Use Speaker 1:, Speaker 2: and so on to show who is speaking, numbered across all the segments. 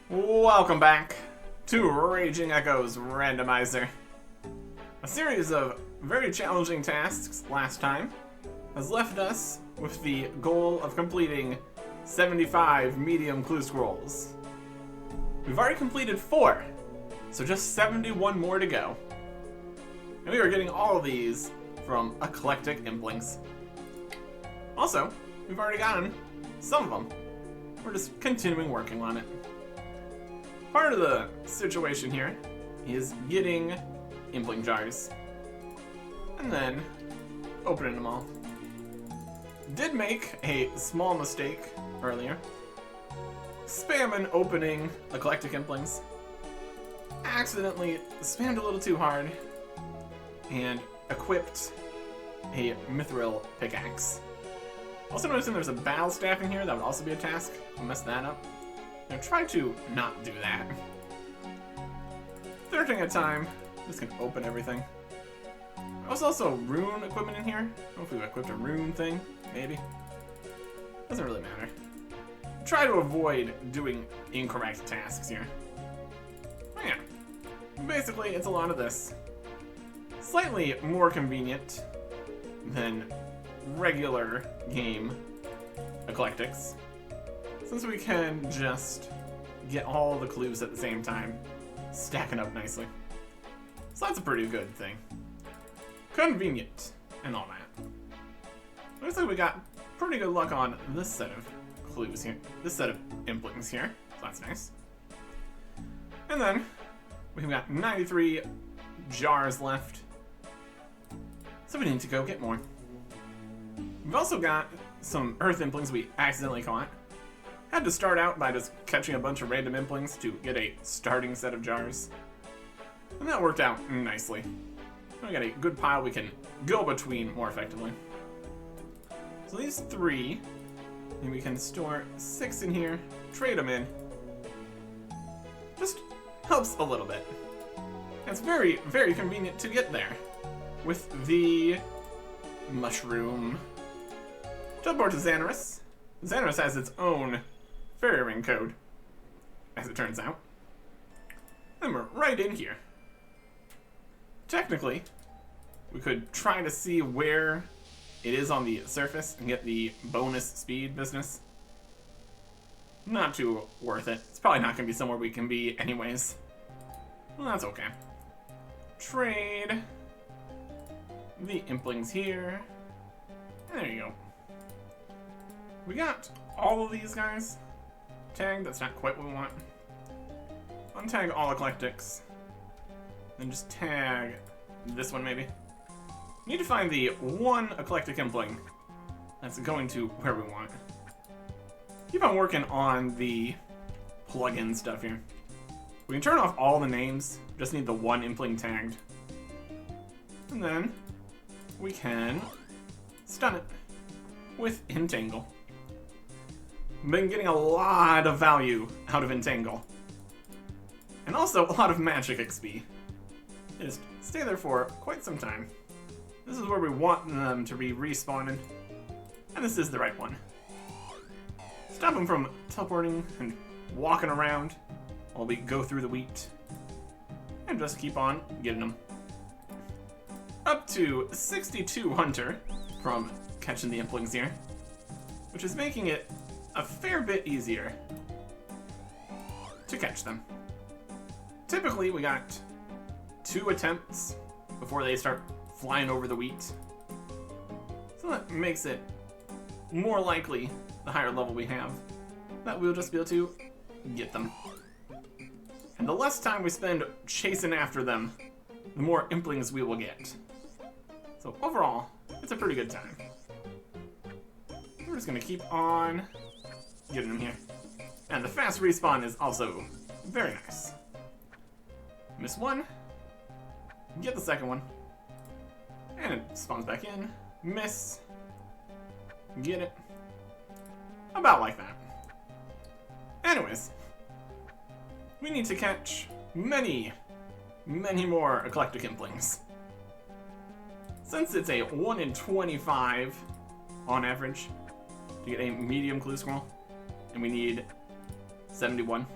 Speaker 1: Welcome back to Raging Echoes Randomizer. A series of very challenging tasks last time has left us with the goal of completing 75 medium clue scrolls. We've already completed 4, so just 71 more to go. And we are getting all of these from Eclectic Implings. Also, we've already gotten some of them. We're just continuing working on it. Part of the situation here is getting impling jars and then opening them all. Did make a small mistake earlier. Spamming opening Eclectic Implings. Accidentally spammed a little too hard and equipped a mithril pickaxe. Also noticing there's a battle staff in here. That would also be a task. I messed that up. Now try to not do that. Third thing at a time, just gonna open everything. There's also rune equipment in here. I don't know if we equipped a rune thing, maybe. Doesn't really matter. Try to avoid doing incorrect tasks here. Oh yeah, basically it's a lot of this. Slightly more convenient than regular game Eclectics, since we can just get all the clues at the same time, stacking up nicely. So that's a pretty good thing. Convenient and all that. Looks like we got pretty good luck on this set of clues here, this set of implings here, so that's nice. And then we've got 93 jars left, so we need to go get more. We've also got some earth implings we accidentally caught. Had to start out by just catching a bunch of random implings to get a starting set of jars. And that worked out nicely. We got a good pile we can go between more effectively. So these 3, and we can store 6 in here, trade them in. Just helps a little bit. It's very, very convenient to get there with the mushroom. Teleport to Xanaris. Xanaris has its own fairy ring code, as it turns out. And we're right in here. Technically, we could try to see where it is on the surface and get the bonus speed business. Not too worth it. It's probably not going to be somewhere we can be anyways. Well, that's okay. Trade the implings here. There you go. We got all of these guys tagged. That's not quite what we want. Untag all eclectics. Then just tag this one maybe. Need to find the one eclectic impling that's going to where we want. Keep on working on the plugin stuff here. We can turn off all the names. Just need the one impling tagged. And then we can stun it with Entangle. Been getting a lot of value out of Entangle. And also a lot of magic XP. Just stay there for quite some time. This is where we want them to be respawning. And this is the right one. Stop them from teleporting and walking around while we go through the wheat. And just keep on getting them. Up to 62 Hunter from catching the implings here, which is making it a fair bit easier to catch them. Typically, we got 2 attempts before they start flying over the wheat. So that makes it more likely, the higher level we have, that we'll just be able to get them. And the less time we spend chasing after them, the more implings we will get. So overall, it's a pretty good time. We're just gonna keep on getting them here. And the fast respawn is also very nice. Miss one, get the second one, and it spawns back in. Miss, get it. About like that. Anyways, we need to catch many more eclectic implings. Since it's a 1 in 25 on average to get a medium clue scroll, and we need 71.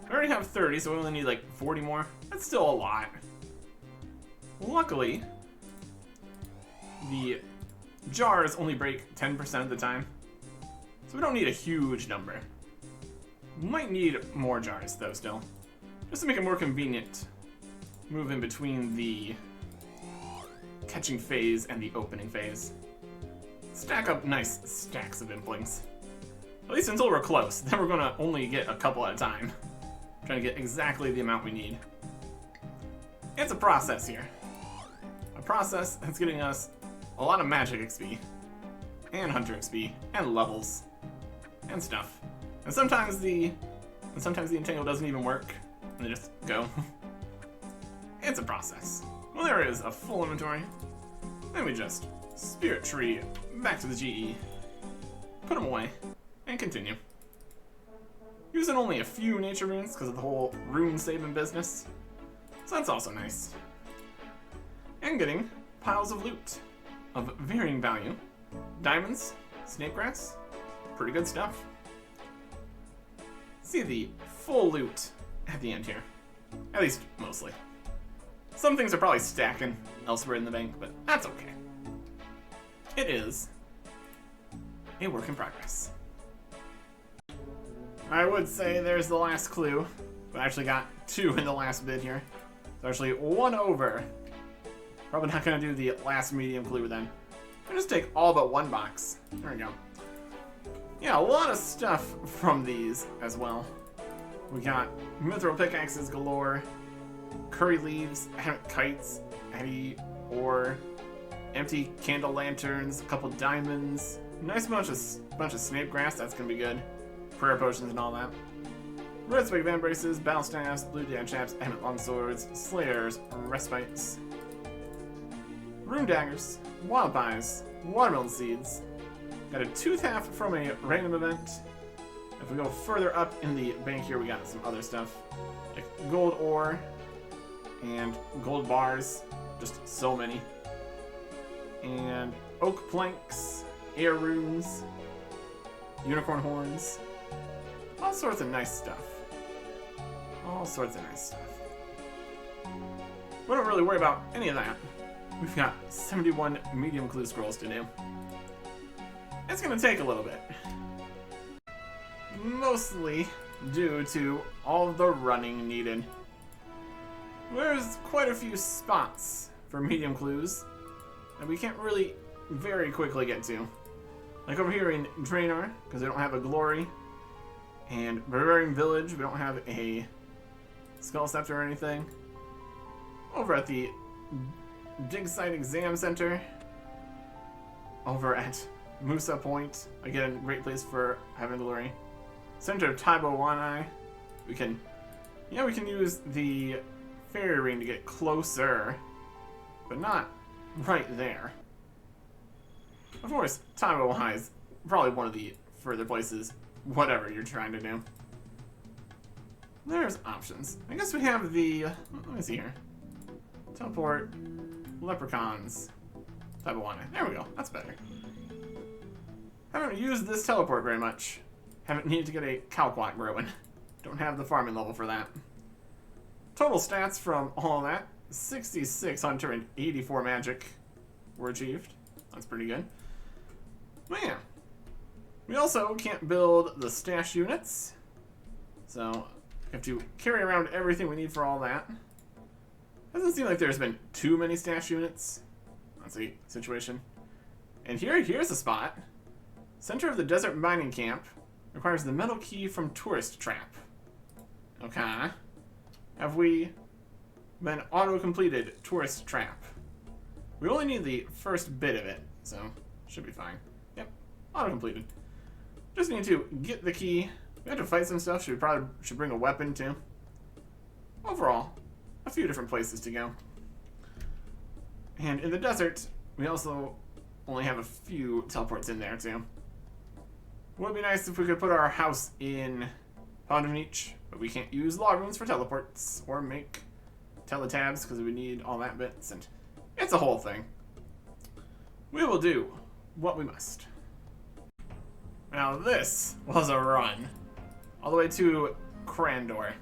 Speaker 1: I already have 30, so we only need like 40 more. That's still a lot. Luckily, the jars only break 10% of the time, so we don't need a huge number. We might need more jars though still, just to make it more convenient. Move in between the catching phase and the opening phase. Stack up nice stacks of implings. At least until we're close. Then we're gonna only get a couple at a time. Trying to get exactly the amount we need. It's a process here. A process that's getting us a lot of magic XP, and hunter XP, and levels, and stuff. And sometimes the entangle doesn't even work, and they just go. It's a process. Well, there is a full inventory. Then we just spirit tree back to the GE, put them away, and continue. Using only a few nature runes because of the whole rune saving business, so that's also nice. And getting piles of loot of varying value. Diamonds, snake grass, pretty good stuff. See the full loot at the end here. At least, mostly. Some things are probably stacking elsewhere in the bank, but that's okay. It is a work in progress. I would say there's the last clue, but I actually got 2 in the last bid here. So actually 1 over. Probably not gonna do the last medium clue then. I'll just take all but 1 box. There we go. Yeah, a lot of stuff from these as well. We got mithril pickaxes galore, curry leaves, kites, heavy ore, empty candle lanterns, a couple diamonds, nice bunch of snape grass, that's gonna be good. Prayer potions and all that. Red spike van braces, battle staffs, blue dan chaps, Emmet longswords, slayers, respites, rune daggers, wild pies, watermelon seeds. Got a tooth half from a random event. If we go further up in the bank here, we got some other stuff like gold ore and gold bars, just so many, and oak planks, air runes, unicorn horns. All sorts of nice stuff. All sorts of nice stuff. We don't really worry about any of that. We've got 71 medium clue scrolls to do. It's gonna take a little bit. Mostly due to all of the running needed. There's quite a few spots for medium clues that we can't really very quickly get to. Like over here in Draenor, because they don't have a glory. And Barbarian Village, we don't have a Skull Scepter or anything. Over at the Dig Site Exam Center. Over at Musa Point, again, great place for having glory. Center of Taibo Wanai. We can use the Fairy Ring to get closer, but not right there. Of course, Taibo Wanai is probably one of the further places, whatever you're trying to do. There's options. I guess we have the, let me see here. Teleport, leprechauns, Taibo Wanai. There we go, that's better. Haven't used this teleport very much. Haven't needed to get a Calquat growing. Don't have the farming level for that. Total stats from all of that, 66 hunter and 84 magic were achieved. That's pretty good. But yeah. We also can't build the stash units. So we have to carry around everything we need for all that. Doesn't seem like there's been too many stash units. That's a situation. And here's a spot. Center of the desert mining camp. Requires the metal key from tourist trap. Okay. Have we been auto-completed tourist trap? We only need the first bit of it, so should be fine. Yep, auto-completed. Just need to get the key. We have to fight some stuff. Should bring a weapon too. Overall, a few different places to go. And in the desert, we also only have a few teleports in there too. Would be nice if we could put our house in Pond of Neech, but we can't use log runes for teleports or make teletabs because we need all that bits, and it's a whole thing. we will do what we must. Now this was a run. All the way to Crandor.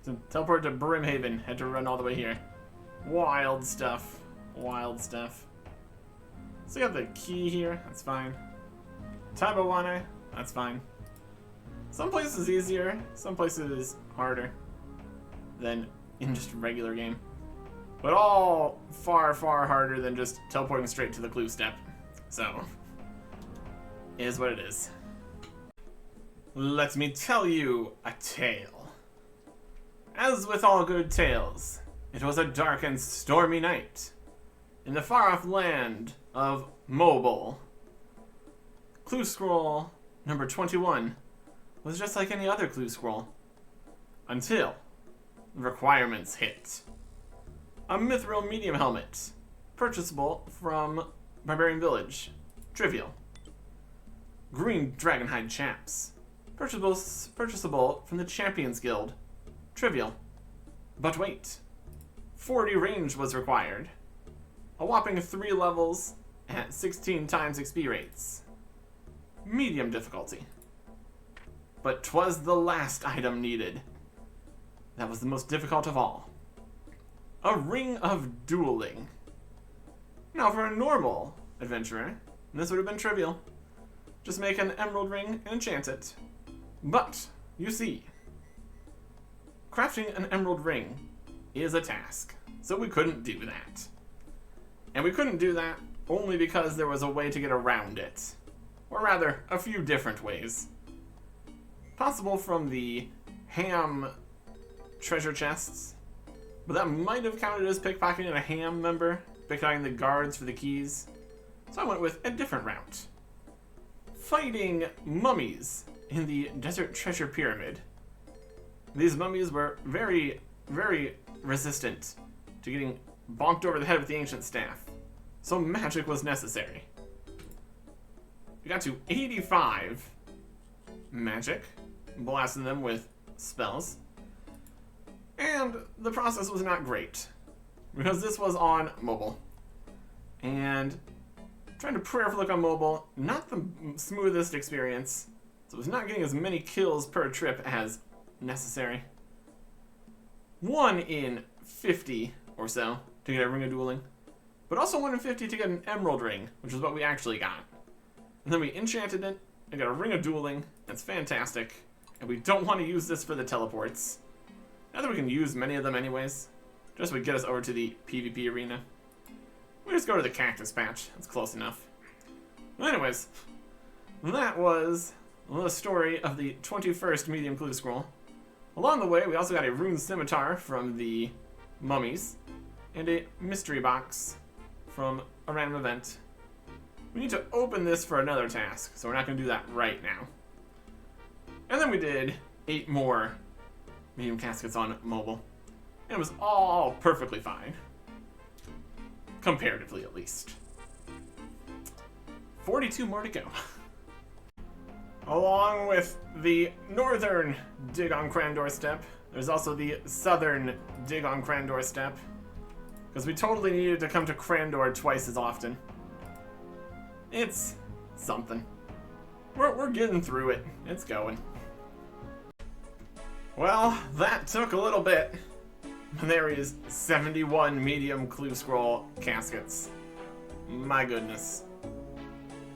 Speaker 1: To teleport to Brimhaven, had to run all the way here. Wild stuff. Wild stuff. So we got the key here, that's fine. Tabawane, that's fine. Some places easier, some places harder than in just a regular game. But all far, far harder than just teleporting straight to the clue step. So, it is what it is. Let me tell you a tale. As with all good tales, it was a dark and stormy night in the far-off land of Mobile. Clue scroll number 21 was just like any other clue scroll, until the requirements hit. A mithril medium helmet, purchasable from Barbarian Village, trivial. Green dragonhide chaps, purchasable from the Champions Guild, trivial. But wait, 40 range was required. A whopping 3 levels at 16 times XP rates. Medium difficulty. But 'twas the last item needed. That was the most difficult of all. A ring of dueling. Now for a normal adventurer, this would have been trivial. Just make an emerald ring and enchant it. But, you see, crafting an emerald ring is a task, so we couldn't do that. And we couldn't do that only because there was a way to get around it. Or rather, a few different ways. Possible from the ham treasure chests, but that might have counted as pickpocketing a ham member, pickpocketing the guards for the keys. So I went with a different route. Fighting mummies in the Desert Treasure Pyramid. These mummies were very, very resistant to getting bonked over the head with the ancient staff, so magic was necessary. We got to 85 magic, blasting them with spells, and the process was not great, because this was on mobile, and trying to prayerfully look on mobile, not the smoothest experience, so it was not getting as many kills per trip as necessary. 1 in 50 or so to get a ring of dueling, but also 1 in 50 to get an emerald ring, which is what we actually got. And then we enchanted it and got a ring of dueling. That's fantastic, and we don't want to use this for the teleports. Now that we can use many of them anyways, just would get us over to the PvP arena. We just go to the cactus patch. That's close enough. Well, anyways, that was the story of the 21st medium clue scroll. Along the way, we also got a rune scimitar from the mummies and a mystery box from a random event. We need to open this for another task, so we're not going to do that right now. And then we did 8 more medium caskets on mobile. And it was all perfectly fine. Comparatively, at least. 42 more to go. Along with the northern dig on Crandor step, there's also the southern dig on Crandor step, because we totally needed to come to Crandor twice as often. It's something. We're getting through it. It's going. Well, that took a little bit. There is 71 medium clue scroll caskets. My goodness.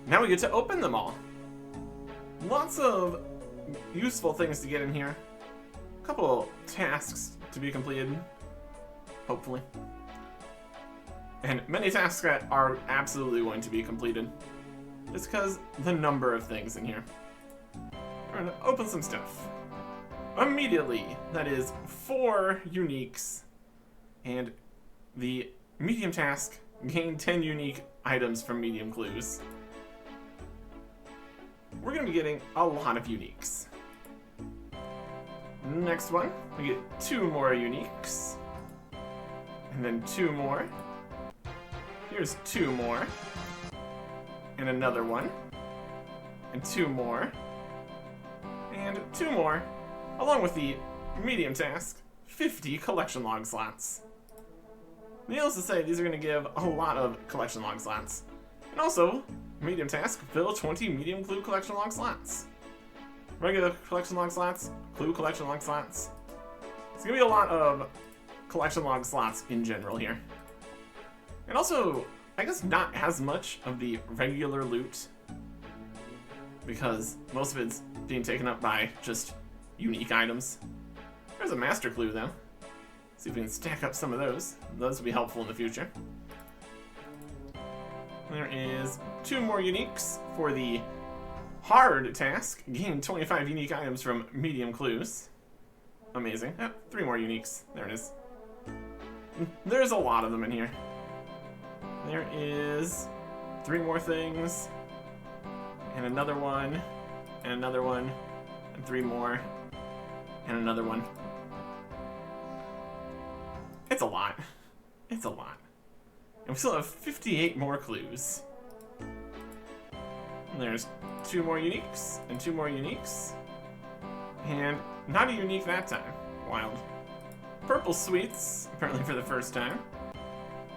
Speaker 1: Now we get to open them all. Lots of useful things to get in here. A couple tasks to be completed, hopefully. And many tasks that are absolutely going to be completed. Just because the number of things in here. We're gonna open some stuff. Immediately, that is 4 uniques. And the medium task gained 10 unique items from medium clues. We're going to be getting a lot of uniques. Next one, we get 2 more uniques. And then 2 more. Here's 2 more. And another one. And 2 more. And 2 more. Along with the medium task, 50 collection log slots. Needless to say, these are going to give a lot of collection log slots. And also, medium task, fill 20 medium clue collection log slots. Regular collection log slots, clue collection log slots. It's gonna be a lot of collection log slots in general here. And also, I guess not as much of the regular loot, because most of it's being taken up by just unique items. There's a master clue though. See if we can stack up some of those. Those will be helpful in the future. There is 2 more uniques for the hard task. Gain 25 unique items from medium clues. Amazing. Oh, 3 more uniques. There it is. There's a lot of them in here. There is 3 more things. And another one. And another one. And 3 more. And another one. It's a lot. It's a lot. And we still have 58 more clues. And there's 2 more uniques, and 2 more uniques. And not a unique that time. Wild. Purple sweets, apparently for the first time.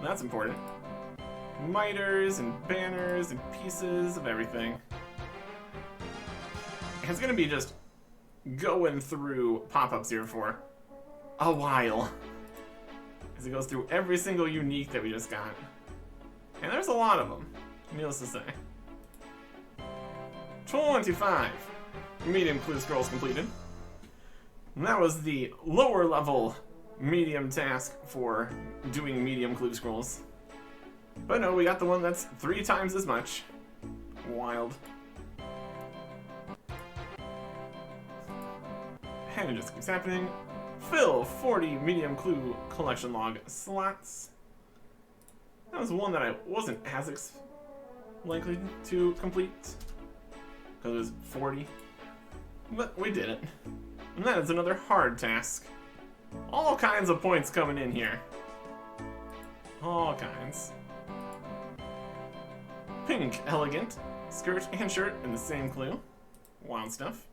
Speaker 1: That's important. Miters and banners and pieces of everything. And it's gonna be just going through pop-ups here for a while. As it goes through every single unique that we just got. And there's a lot of them, needless to say. 25 medium clue scrolls completed. And that was the lower level medium task for doing medium clue scrolls. But no, we got the one that's 3 times as much. Wild. And it just keeps happening. Fill 40 medium clue collection log slots. That was one that I wasn't as likely to complete, because it was 40. But we did it. And that is another hard task. All kinds of points coming in here. All kinds. Pink, elegant, skirt and shirt in the same clue. Wild stuff.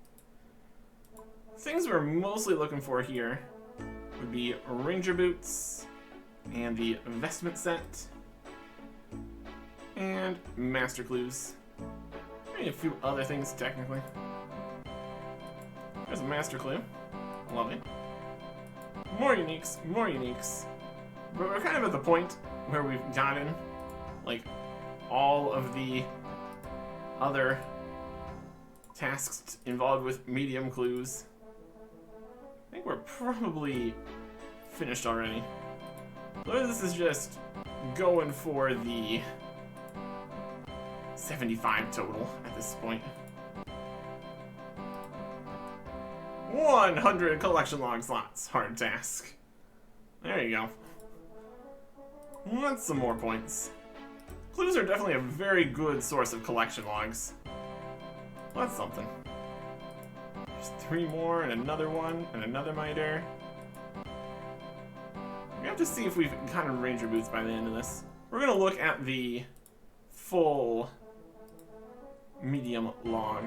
Speaker 1: Things we're mostly looking for here would be ranger boots and the investment set and master clues. Maybe a few other things technically. There's a master clue. Love it. More uniques, more uniques. But we're kind of at the point where we've gotten like all of the other tasks involved with medium clues. I think we're probably finished already. So this is just going for the 75 total at this point. 100 collection log slots. Hard task. There you go. That's some more points. Clues are definitely a very good source of collection logs. Well, that's something. There's 3 more, and another one, and another miter. We have to see if we've gotten ranger boots by the end of this. We're gonna look at the full medium log.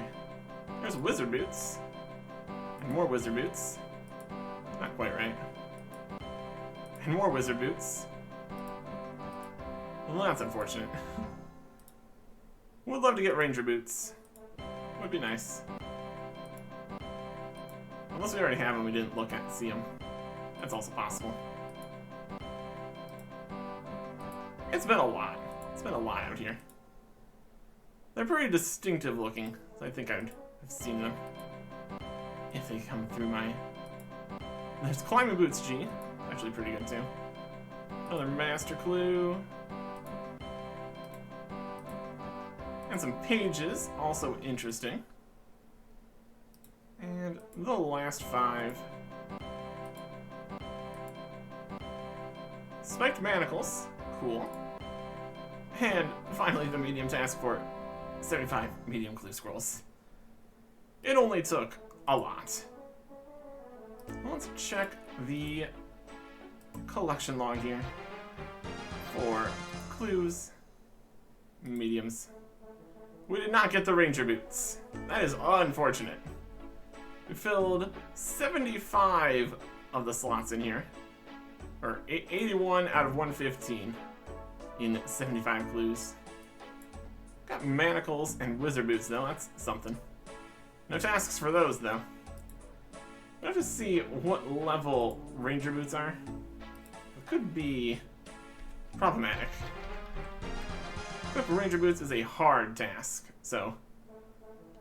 Speaker 1: There's wizard boots. And more wizard boots. Not quite right. And more wizard boots. Well, that's unfortunate. Would love to get ranger boots. Would be nice. Unless we already have them, we didn't look at see them. That's also possible. It's been a lot. It's been a lot out here. They're pretty distinctive looking, so I think I'd have seen them if they come through my... There's climbing boots G. Actually pretty good too. Another master clue. And some pages, also interesting. And the last 5. Spiked manacles, cool. And finally the medium task for 75 medium clue scrolls. It only took a lot. Let's check the collection log here for clues, mediums. We did not get the ranger boots. That is unfortunate. We filled 75 of the slots in here, or 81 out of 115 in 75 clues. Got manacles and wizard boots, though. That's something. No tasks for those, though. I have to see what level ranger boots are. It could be problematic. Equip ranger boots is a hard task, so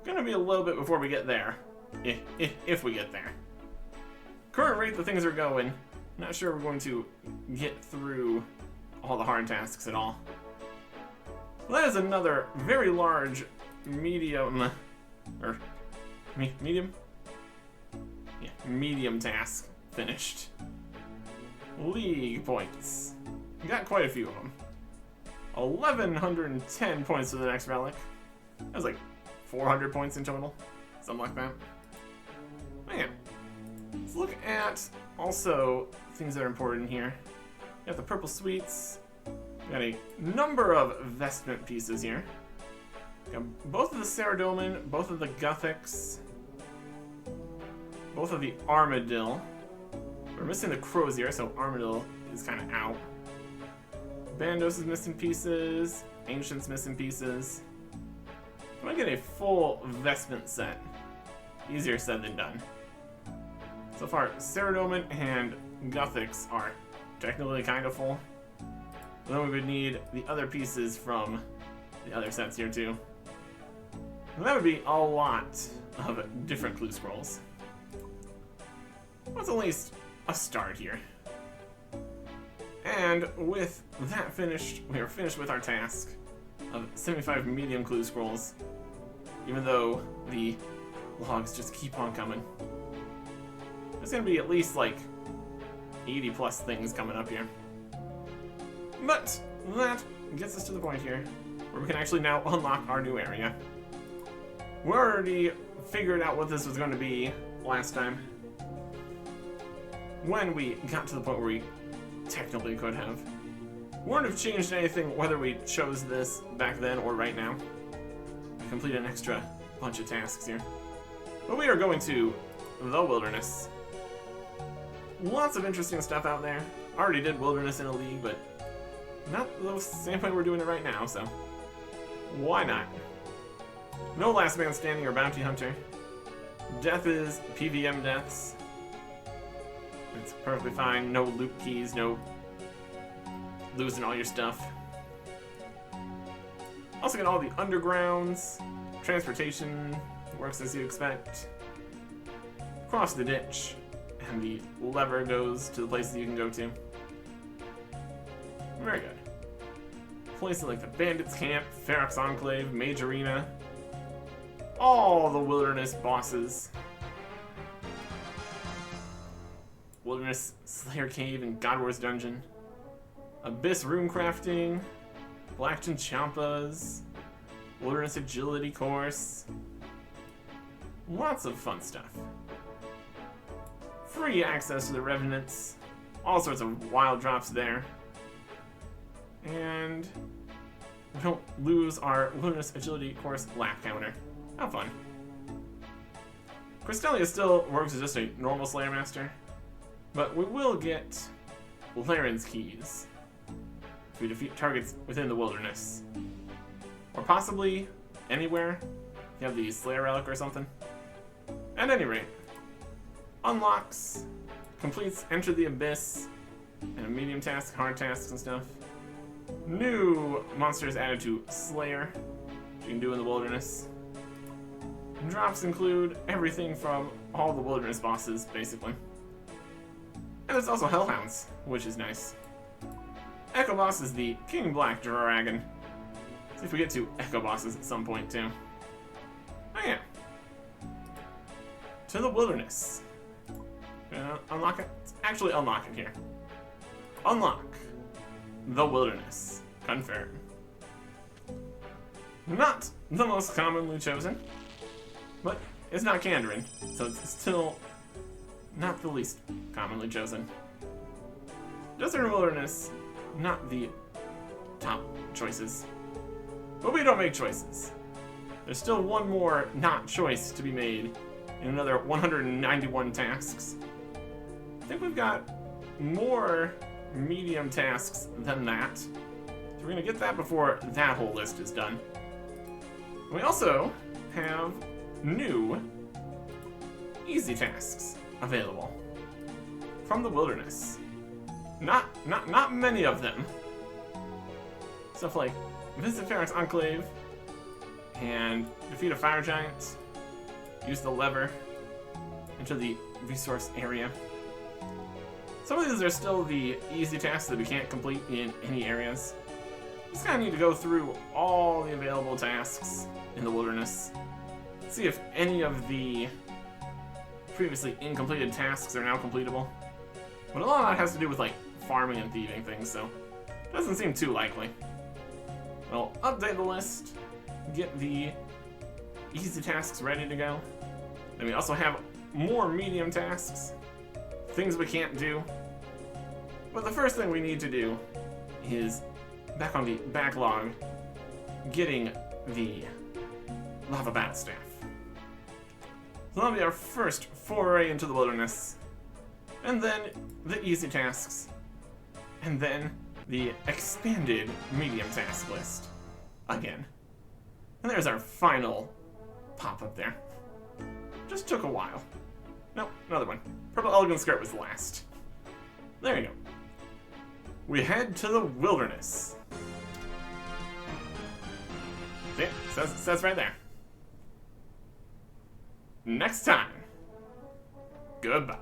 Speaker 1: gonna be a little bit before we get there, if we get there. Current rate that things are going, not sure we're going to get through all the hard tasks at all. Well, that is another very large medium, or medium? Yeah, medium task finished. League points. We got quite a few of them. 1,110 points for the next relic. That was like 400 points in total. Something like that. Man. Let's look at also things that are important here. We got the purple sweets. We got a number of vestment pieces here. We got both of the Saradomin, both of the Guthics, both of the Armadil. We're missing the Crozier, so Armadil is kind of out. Bandos is missing pieces. Ancient's missing pieces. I'm gonna get a full vestment set. Easier said than done. So far, Saradomin and Guthics are technically kind of full. But then we would need the other pieces from the other sets here too. And that would be a lot of different clue scrolls. That's at least a start here. And with that finished, we are finished with our task of 75 medium clue scrolls, even though the logs just keep on coming. There's gonna be at least like 80 plus things coming up here. But that gets us to the point here where we can actually now unlock our new area. We already figured out what this was going to be last time, when we got to the point where we technically could have. Wouldn't have changed anything whether we chose this back then or right now. We complete an extra bunch of tasks here. But we are going to the wilderness. Lots of interesting stuff out there. Already did wilderness in a league, but not the same way we're doing it right now, so why not? No last man standing or bounty hunter. Death is PVM deaths. It's perfectly fine. No loot keys, no losing all your stuff. Also get all the undergrounds. Transportation works as you expect. Cross the ditch, and the lever goes to the places you can go to. Very good. Places like the Bandits Camp, Ferox Enclave, Mage Arena. All the wilderness bosses. Wilderness Slayer Cave and God Wars Dungeon. Abyss Rune Crafting. Blackton Champas. Wilderness Agility Course. Lots of fun stuff. Free access to the Revenants. All sorts of wild drops there. And we don't lose our Wilderness Agility Course lap counter. How fun. Cristelia still works as just a normal Slayer Master, but we will get Laren's keys if we defeat targets within the wilderness. Or possibly anywhere. You have the Slayer Relic or something. At any rate, unlocks, completes Enter the Abyss, and a medium task, hard tasks and stuff. New monsters added to Slayer, which you can do in the wilderness. Drops include everything from all the wilderness bosses, basically. And there's also Hellhounds, which is nice. Echo Boss is the King Black Dragon. See if we get to Echo Bosses at some point, too. Oh yeah. To the wilderness. Unlock it? Actually, unlock it here. Unlock the wilderness. Confirm. Not the most commonly chosen, but it's not Kandarin, so it's still not the least commonly chosen. Desert and Wilderness, not the top choices. But we don't make choices. There's still one more not choice to be made in another 191 tasks. I think we've got more medium tasks than that. So we're gonna get that before that whole list is done. We also have new easy tasks available from the wilderness. Not many of them. Stuff like visit Ferrex Enclave and defeat a fire giant. Use the lever into the resource area. Some of these are still the easy tasks that we can't complete in any areas. Just kind of need to go through all the available tasks in the wilderness. See if any of the previously incompleted tasks are now completable. But a lot of that has to do with like farming and thieving things, so it doesn't seem too likely. We'll update the list, get the easy tasks ready to go. Then we also have more medium tasks, things we can't do. But the first thing we need to do is, back on the backlog, getting the lava bat staff. So that'll be our first foray into the wilderness. And then the easy tasks. And then the expanded medium task list. Again. And there's our final pop-up there. Just took a while. Nope, another one. Purple Elegant Skirt was the last. There you go. We head to the wilderness. See, says right there. Next time. Goodbye.